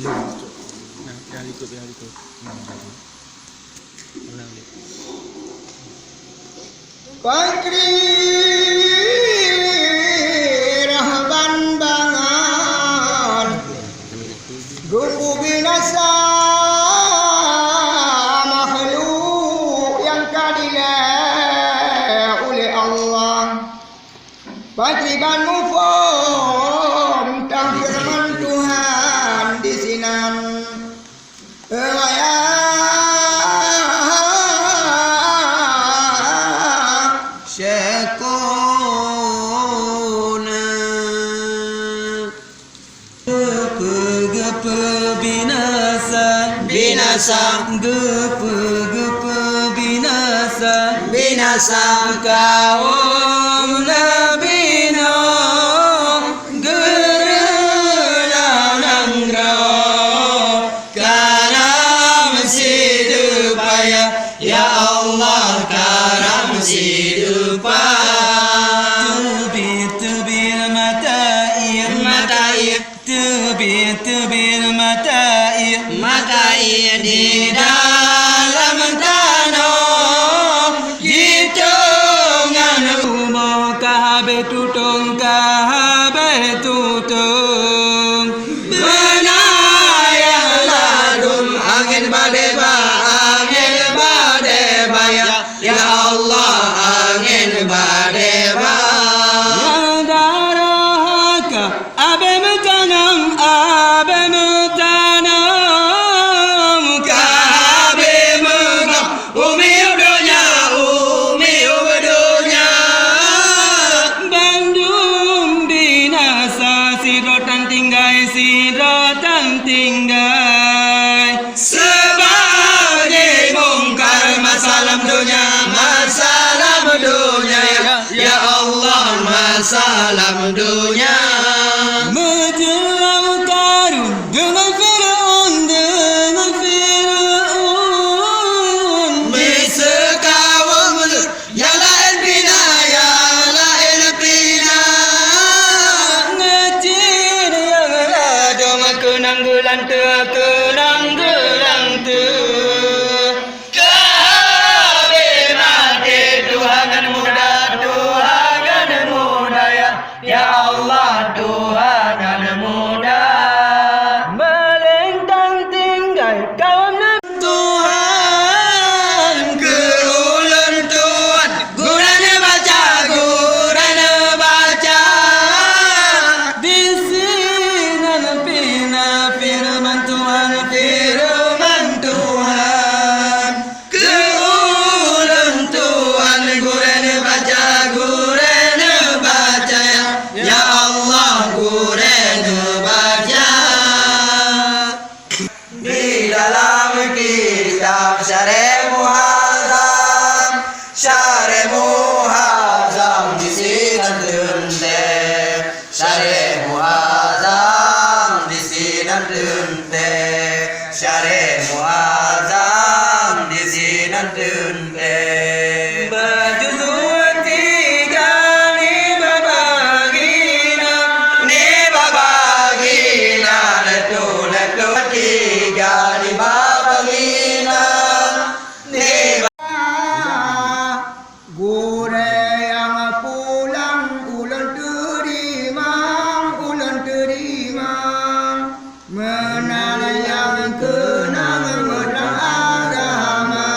Dah ikut. Ulang dia. Pakri rahban bangan gumbu binasa makhluk yang keadilan oleh Allah. Pakri ban mufum tang firman Tuhan di sinan Gepe binasa kaum Nabi Nuh gerana nangrau karam sidupaya ya Allah karam sidupaya tubir matair tubir matair di dalam tanah hitungan umur kabe tutung benayang ladum angin badai ya Allah angin badai ya darahaka abe metanam kabe megam umi udonya Bandung binasa sirotan tinggai sebagai bongkar masalah dunia ya Allah masalah dunia menjelang karun dengan Fir'aun besekawang ya lain bina ngecir yang ladong kenang gelang tu kabe mati Tuhan muda ya Allah Tuhan muda melintang tinggal kawan Tuhan ke ulun Tuhan gurana baca di sinan pina firman Tuhan ke ulun Tuhan gurana baca ya Allah gurana baca di dalam kitab Syareh Muhazzam di sinan tunte Syareh Muhazzam di sinan tunte Syareh Muhazzam di sinan tunte baju tiga ni babagina letu tiga ni babagina Gure yang pulang ulun terima menang yang kenang menang agama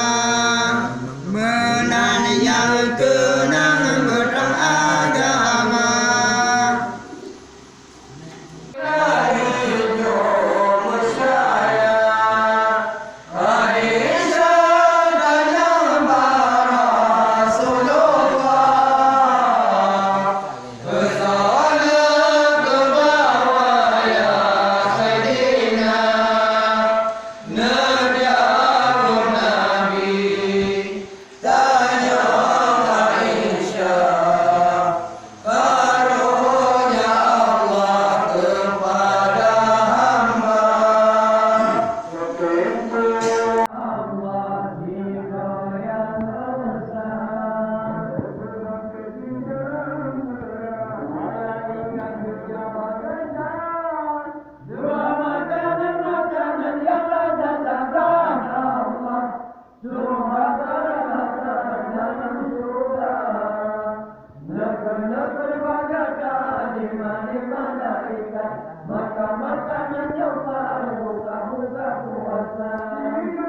Kalau terbagata di malaikat, maka menyokar muka-muka puasa.